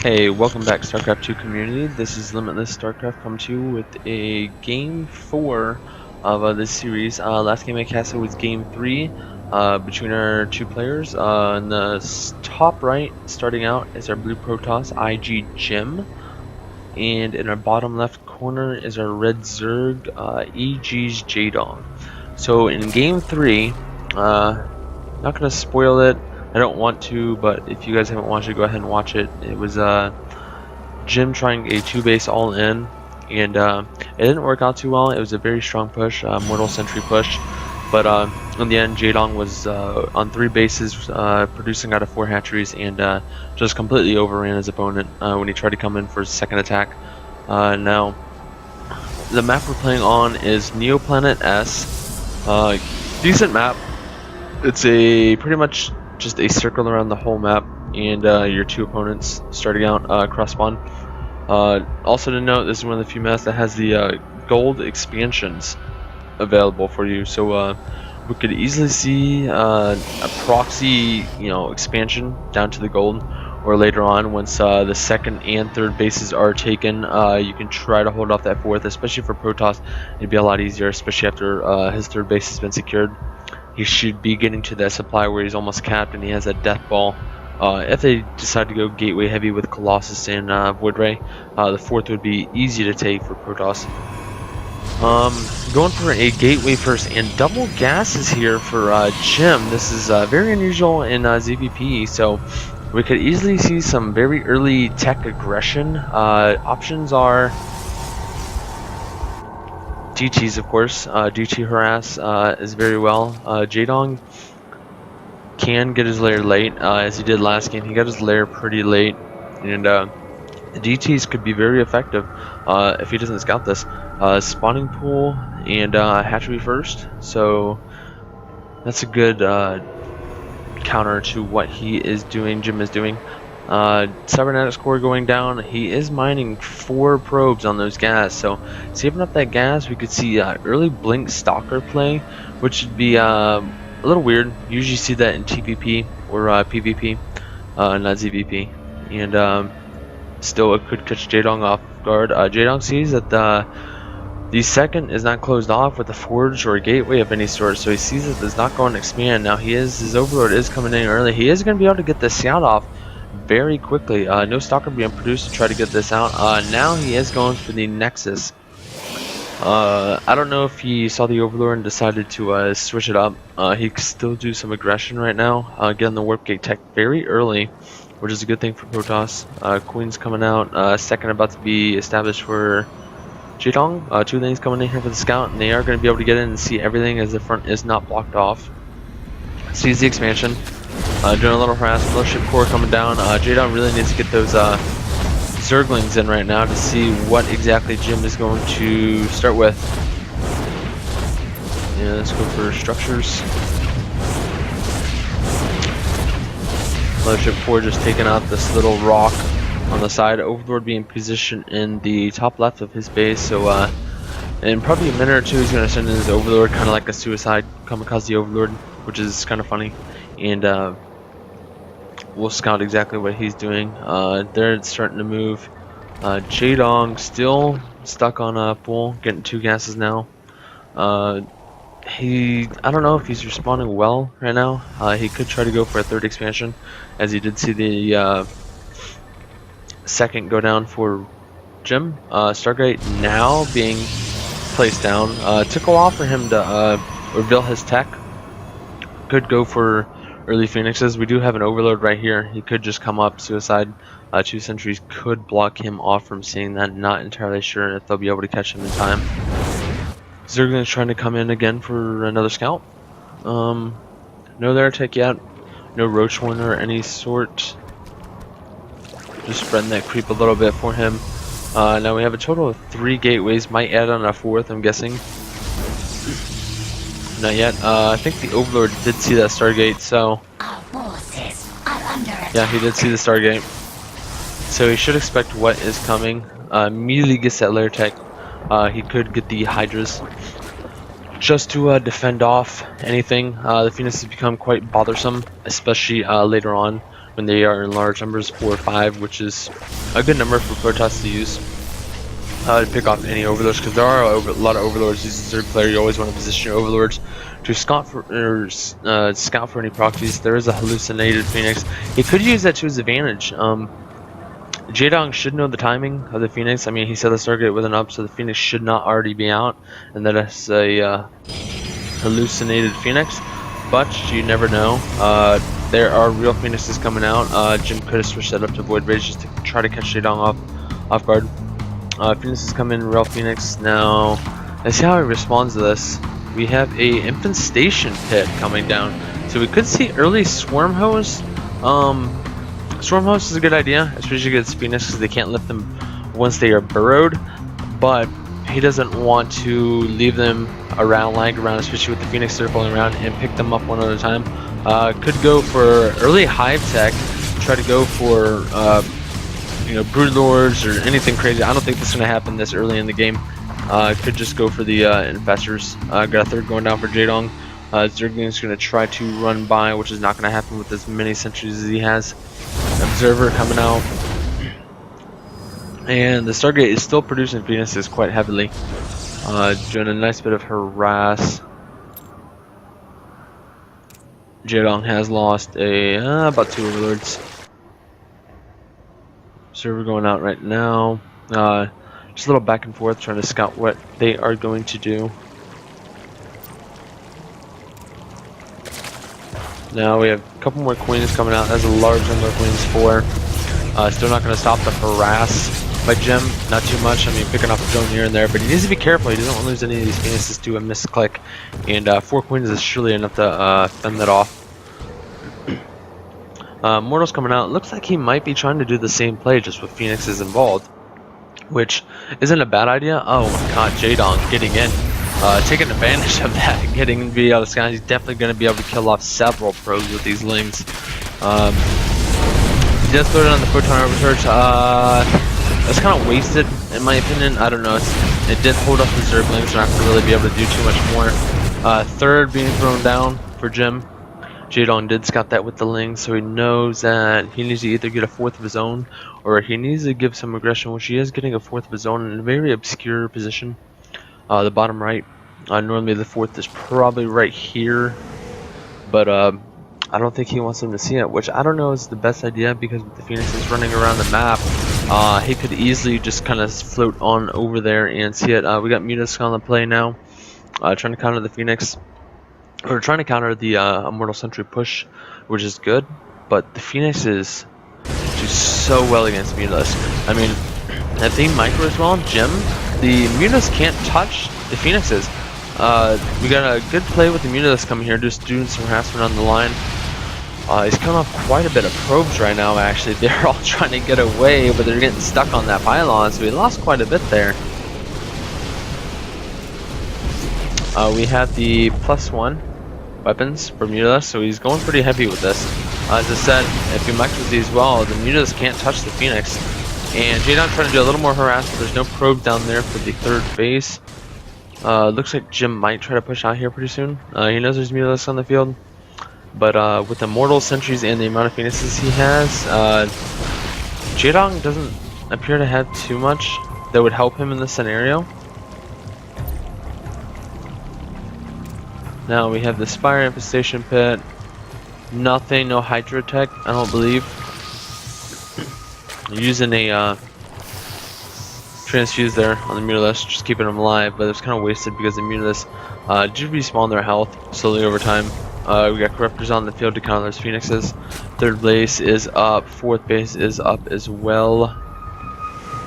Hey, welcome back Starcraft 2 community. This is Limitless Starcraft coming to you with a game 4 of this series. Last game I casted was game 3 between our two players. In the top right, starting out, is our blue Protoss IG Jim. And in our bottom left corner is our red Zerg EG's Jaedong. So in game 3, not going to spoil it. I don't want to, but if you guys haven't watched it, go ahead and watch it. It was Jim trying a 2-base all-in, and it didn't work out too well. It was a very strong push, Mortal Sentry push, but in the end, Jaedong was on 3 bases, producing out of 4 hatcheries, and just completely overran his opponent when he tried to come in for his second attack. Now, the map we're playing on is Neoplanet S. Decent map. It's a pretty much just a circle around the whole map, and your two opponents starting out cross spawn. Also to note, this is one of the few maps that has the gold expansions available for you. So we could easily see a proxy, expansion down to the gold, or later on once the second and third bases are taken, you can try to hold off that fourth, especially for Protoss. It'd be a lot easier, especially after his third base has been secured. He should be getting to that supply where he's almost capped and he has that death ball. If they decide to go gateway heavy with Colossus and Void Ray, the fourth would be easy to take for Protoss. Going for a gateway first, and double gases here for Jim. This is very unusual in ZVP, so we could easily see some very early tech aggression. Options are DTs, of course. DT harass is very well. Jaedong can get his lair late, as he did last game. He got his lair pretty late, and DTs could be very effective if he doesn't scout this. Spawning pool and hatchery first, so that's a good counter to what he is doing. Jim is doing. Cybernetics core going down. He is mining 4 probes on those gas, so saving up that gas, we could see early blink stalker play, which would be a little weird. You usually see that in TVP or PvP, not ZVP, and still it could catch Jaedong off guard. Jaedong sees that the second is not closed off with a forge or a gateway of any sort, so he sees that there's not going to expand. Now his overlord is coming in early. He is going to be able to get the scout off very quickly. No stalker being produced to try to get this out. Now he is going for the Nexus. I don't know if he saw the Overlord and decided to switch it up. He can still do some aggression right now, getting the Warp Gate tech very early, which is a good thing for Protoss. Queen's coming out, second about to be established for Jaedong. 2 lanes coming in here for the scout, and they are going to be able to get in and see everything as the front is not blocked off. Sees the expansion. Doing a little harass, Mothership core coming down. Jaedong really needs to get those Zerglings in right now to see what exactly Jim is going to start with. Yeah, let's go for structures. Mothership core just taking out this little rock on the side. Overlord being positioned in the top left of his base, so in probably a minute or two he's going to send in his Overlord, kind of like a suicide kamikaze Overlord, which is kind of funny. And we'll scout exactly what he's doing. They're starting to move. Jaedong still stuck on a pool, getting 2 gases now. I don't know if he's responding well right now. He could try to go for a 3rd expansion, as he did see the second go down for Jim. Stargate now being placed down. Took a while for him to reveal his tech. Could go for early Phoenixes. We do have an Overlord right here. He could just come up, suicide. 2 sentries could block him off from seeing that. Not entirely sure if they'll be able to catch him in time. Zergling's trying to come in again for another scout. No there tech yet. No Roach one or any sort. Just spreading that creep a little bit for him. Now we have a total of 3 gateways. Might add on a 4th, I'm guessing. Not yet. I think the Overlord did see that Stargate, so yeah, he did see the Stargate. So he should expect what is coming. Immediately gets that lair tech. He could get the Hydras just to defend off anything. The Phoenixes become quite bothersome, especially later on when they are in large numbers, 4 or 5, which is a good number for Protoss to use to pick off any overlords, because there are a lot of overlords. As a third player, you always want to position your overlords to scout for any proxies. There is a hallucinated Phoenix. He could use that to his advantage. Jaedong should know the timing of the Phoenix. I mean, he set the target with an up, so the Phoenix should not already be out, and that is a hallucinated Phoenix. But you never know. There are real Phoenixes coming out. Jim could have switched that up to Void Rage just to try to catch Jaedong off guard. Phoenixes come in, real Phoenix. Now, let's see how he responds to this. We have a infestation pit coming down, so we could see early Swarm Hose. Swarm Hose is a good idea, especially against Phoenix, because they can't lift them once they are burrowed. But he doesn't want to leave them around, lying around, especially with the Phoenix circling around, and pick them up one at a time. Could go for early Hive Tech, try to go for Brood Lords or anything crazy. I don't think this is going to happen this early in the game. Could just go for the Infestors. Got a third going down for Jaedong. Zergling's going to try to run by, which is not going to happen with as many sentries as he has. Observer coming out. And the Stargate is still producing Phoenixes quite heavily. Doing a nice bit of harass. Jaedong has lost about 2 overlords. Server going out right now. Just a little back and forth, trying to scout what they are going to do. Now we have a couple more queens coming out. That's a large number of queens. 4. Still not going to stop the harass by Jim. Not too much. I mean, picking off a drone here and there, but he needs to be careful. He doesn't want to lose any of these Phoenixes to a misclick. And 4 queens is surely enough to fend that off. Mortal's coming out. Looks like he might be trying to do the same play, just with Phoenixes involved, which isn't a bad idea. Oh my god, Jaedong getting in. Taking advantage of that, getting in video of the sky. He's definitely going to be able to kill off several probes with these lings. He does throw it on the photon overcharge. That's kind of wasted, in my opinion. I don't know. It did hold up the Zerglings. They're not going to really be able to do too much more. Third being thrown down for Jim. Jaedong did scout that with the Ling, so he knows that he needs to either get a 4th of his own, or he needs to give some aggression, which he is getting a 4th of his own in a very obscure position. The bottom right. Normally the 4th is probably right here, but I don't think he wants him to see it, which I don't know is the best idea, because with the Phoenixes running around the map, he could easily just kind of float on over there and see it. We got Mutus on the play now, trying to counter the Phoenix. We're trying to counter the Immortal Sentry push, which is good, but the Phoenixes do so well against Mutus. I mean, if they micro as well, Jim, the Mutus can't touch the Phoenixes. We got a good play with the Mutus coming here, just doing some harassment on the line. He's coming off quite a bit of probes right now, actually. They're all trying to get away, but they're getting stuck on that pylon, so he lost quite a bit there. We have the +1 weapons for Mutus, so he's going pretty heavy with this. As I said, if you mix with these well, the Mutus can't touch the Phoenix. And Jaedong trying to do a little more harassment. There's no probe down there for the 3rd base. Looks like Jim might try to push out here pretty soon. He knows there's Mutus on the field. But with the Mortal Sentries and the amount of Phoenixes he has, Jaedong doesn't appear to have too much that would help him in this scenario. Now we have the Spire Infestation Pit. Nothing, no Hydro Tech, I don't believe. Using a transfuse there on the Mutilus, just keeping them alive, but it's kind of wasted because the Mutilus did respawn their health slowly over time. We got Corruptors on the field to counter those Phoenixes. 3rd base is up, 4th base is up as well.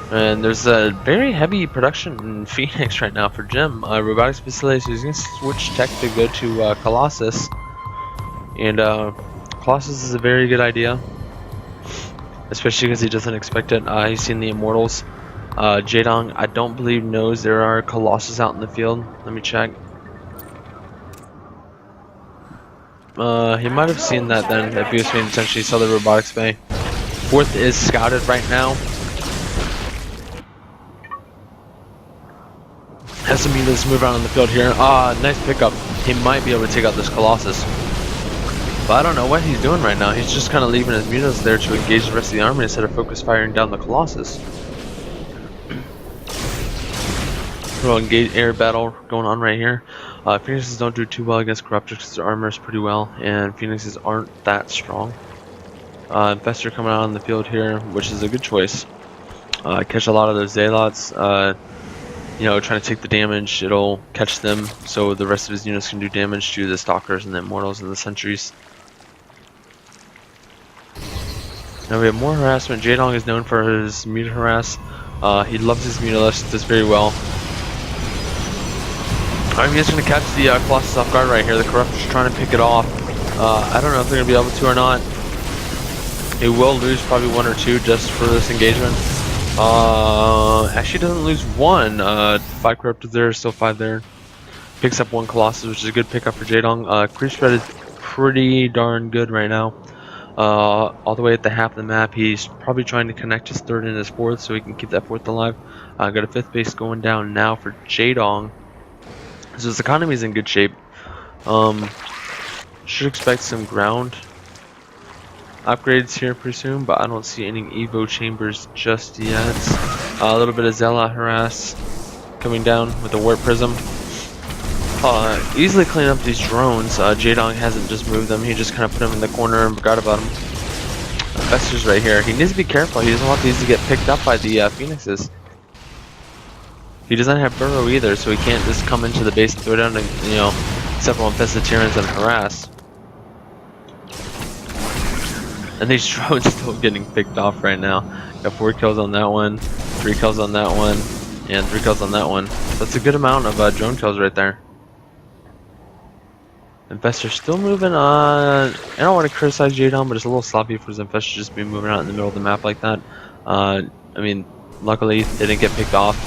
And there's a very heavy production in Phoenix right now for Jim. Robotics facility, so he's going to switch tech to go to Colossus. And Colossus is a very good idea, especially because he doesn't expect it. He's seen the Immortals. Jaedong, I don't believe, knows there are Colossus out in the field. Let me check. He might have seen that then, if he was paying attention. He saw the Robotics Bay. 4th is scouted right now. Has some units move around on the field here. Nice pickup. He might be able to take out this Colossus. But I don't know what he's doing right now. He's just kind of leaving his mutas there to engage the rest of the army instead of focus firing down the Colossus. Little engage air battle going on right here. Phoenixes don't do too well against Corruptors because their armor is pretty well, and Phoenixes aren't that strong. Infestor coming out on the field here, which is a good choice. Catch a lot of those Zealots. You know, trying to take the damage. It'll catch them, so the rest of his units can do damage to the Stalkers and the Immortals and the Sentries. Now we have more harassment. Jaedong is known for his muta harass. He loves his mutalist, does very well. Alright, he's going to catch the Colossus off guard right here. The Corruptor's trying to pick it off. I don't know if they're going to be able to or not. He will lose probably 1 or 2 just for this engagement. Actually doesn't lose 1. 5 Corruptors there, still 5 there. Picks up 1 Colossus, which is a good pickup for Jaedong. Creep spread is pretty darn good right now. All the way at the half of the map, he's probably trying to connect his 3rd and his 4th so he can keep that 4th alive. Got a 5th base going down now for Jaedong. So his economy is in good shape. Should expect some ground upgrades here pretty soon, but I don't see any Evo chambers just yet. A little bit of Zealot harass coming down with the Warp Prism. Easily clean up these drones. Jaedong hasn't just moved them, he just kind of put them in the corner and forgot about them. Infestor's right here. He needs to be careful, he doesn't want these to get picked up by the Phoenixes. He doesn't have burrow either, so he can't just come into the base and throw down, you know, several infested Tyrants and harass. And these drones still getting picked off right now. Got 4 kills on that one, 3 kills on that one, and 3 kills on that one. So that's a good amount of drone kills right there. Infestor still moving on. I don't want to criticize Jaedong, but it's a little sloppy for his Infestor just be moving out in the middle of the map like that. I mean, luckily they didn't get picked off.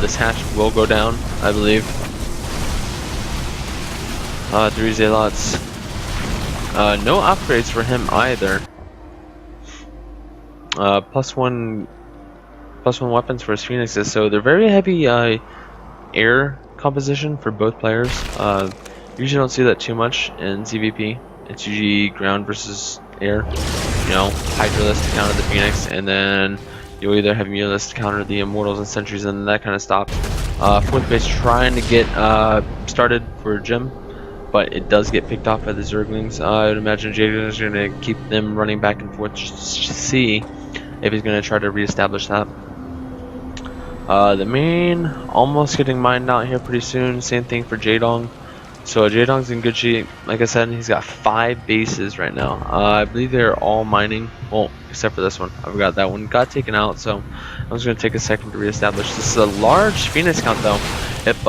This hatch will go down, I believe. 3 Zealots. No upgrades for him either. +1 weapons for his Phoenixes, so they're very heavy air composition for both players. Usually don't see that too much in CVP. It's usually ground versus air. You know, Hydralisk to counter the Phoenix, and then you'll either have Mutalist to counter the Immortals and Sentries, and that kind of stops. 4th base trying to get started for Jim, but it does get picked off by the Zerglings. I would imagine Jaedong is going to keep them running back and forth just to see if he's going to try to reestablish that. The main almost getting mined out here pretty soon. Same thing for Jaedong. So Jaedong's in good shape. Like I said, he's got 5 bases right now. I believe they're all mining. Well, except for this one. I forgot that one got taken out, so I'm just going to take a second to reestablish. This is a large Phoenix count, though. If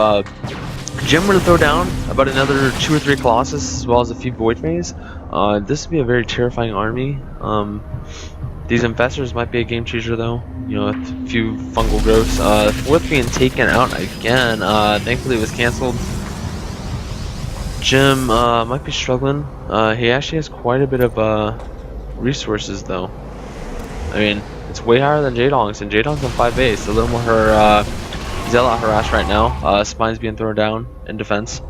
Jim were to throw down about another 2 or 3 Colossus, as well as a few Void Phase, this would be a very terrifying army. These Infestors might be a game changer, though. You know, a few fungal growths. 4th being taken out again. Thankfully, it was canceled. Jim might be struggling. He actually has quite a bit of resources, though. I mean, it's way higher than Jaedong's, and Jaedong's on 5 base. A little more Zealot harass right now. Spine's being thrown down in defense.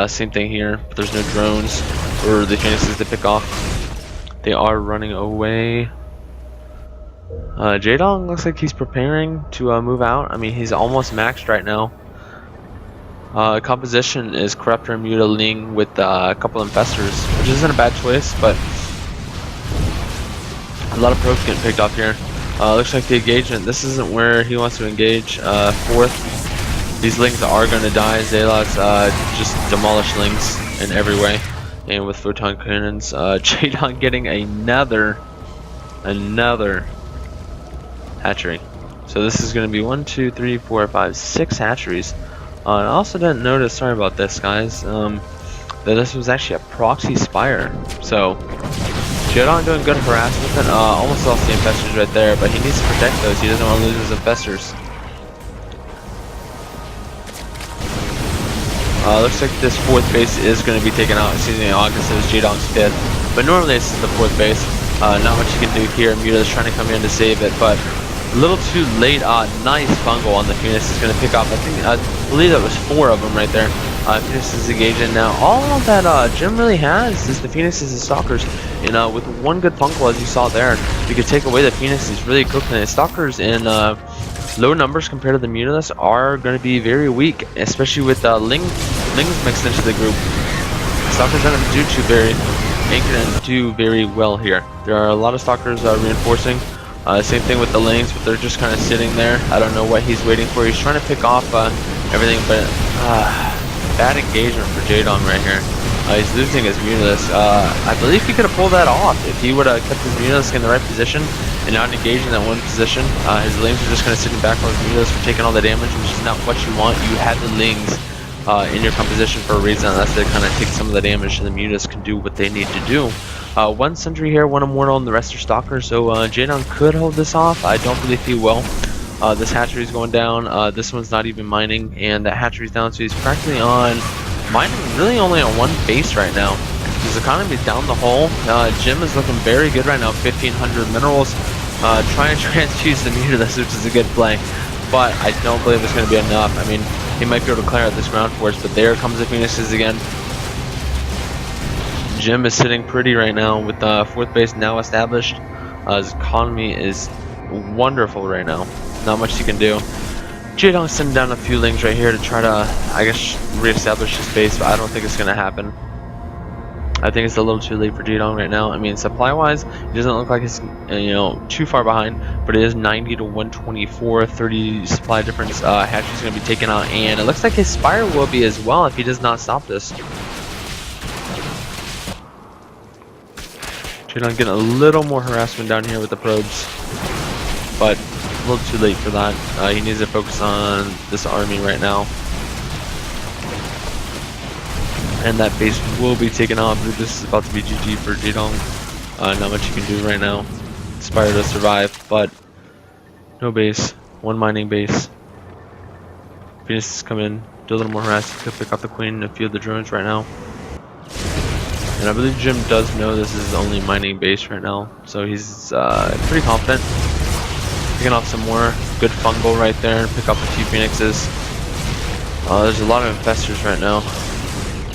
Same thing here, but there's no drones or the Phoenixes to pick off. They are running away. Jaedong looks like he's preparing to move out. I mean, he's almost maxed right now. Composition is Corruptor and Mutilating with a couple Infestors, which isn't a bad choice, but a lot of probes getting picked off here. Looks like the engagement, this isn't where he wants to engage. 4th, these Lings are going to die. Zealots just demolish Lings in every way. And with Photon Cannons, Jaedong getting another hatchery. So this is going to be 1, 2, 3, 4, 5, 6 hatcheries. I also didn't notice, sorry about this guys, that this was actually a proxy spire. So Jaedong doing good harassment, and almost lost the Infestors right there, but he needs to protect those. He doesn't want to lose his Infestors. Looks like this 4th base is going to be taken out. Excuse me, August is Jaedong's 5th, but normally this is the 4th base. Not much you can do here. Muta's trying to come in to save it, but a little too late. Nice fungal on the Phoenix is going to pick off. I believe that was 4 of them right there. Phoenix is engaging now. All that Jim really has is the Phoenixes and Stalkers. And with one good Funkle, as you saw there, you could take away the Phoenix. He's really cooking it. Stalkers in low numbers compared to the Mutalists are going to be very weak, especially with Lings mixed into the group. Stalkers aren't going to do very well here. There are a lot of Stalkers reinforcing. Same thing with the lanes, but they're just kind of sitting there. I don't know what he's waiting for. He's trying to pick off everything, but bad engagement for Jaedong right here. He's losing his Mutalisk. I believe he could have pulled that off if he would have kept his Mutalisk in the right position and not engaged in that one position. His lanes are just kind of sitting back while his Mutalisk are taking all the damage, which is not what you want. You had the Lings in your composition for a reason. That's to kind of take some of the damage, and the Mutalisk can do what they need to do. One Sentry here, one Immortal, and the rest are Stalkers, so Jaedong could hold this off. I don't believe he will. This hatchery's going down. This one's not even mining, and that hatchery's down, so he's practically on mining really only on one base right now. His economy's down the hole. Jim is looking very good right now, 1,500 minerals. Try and transfuse the Mutalisk, which is a good play, but I don't believe it's going to be enough. I mean, he might be able to clear out this ground force, but there comes the Phoenixes again. Jim is sitting pretty right now with the fourth base now established. His economy is wonderful right now. Not much you can do. Jaedong's sending down a few Lings right here to try to, I guess, reestablish his base, but I don't think it's going to happen. I think it's a little too late for Jaedong right now. I mean, supply-wise, it doesn't look like it's too far behind, but it is 90 to 124, 30 supply difference. Hatchery's going to be taken out, and it looks like his Spire will be as well if he does not stop this. Jaedong getting a little more harassment down here with the probes, but a little too late for that. He needs to focus on this army right now. And that base will be taken off. This is about to be GG for Jaedong. Not much you can do right now. Spire to survive, but no base. One mining base. Phoenix is coming in, do a little more harass to pick up the queen and a few of the drones right now. And I believe Jim does know this is his only mining base right now, so he's pretty confident. Picking off some more good fungal right there and pick up a few Phoenixes. There's a lot of infestors right now.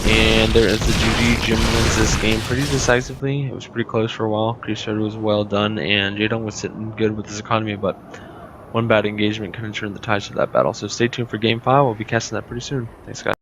And there is the GG. Jim wins this game pretty decisively. It was pretty close for a while. Crusade was well done, and Jaedong was sitting good with his economy, but one bad engagement kind of turned the tides of that battle. So stay tuned for Game 5. We'll be casting that pretty soon. Thanks, guys.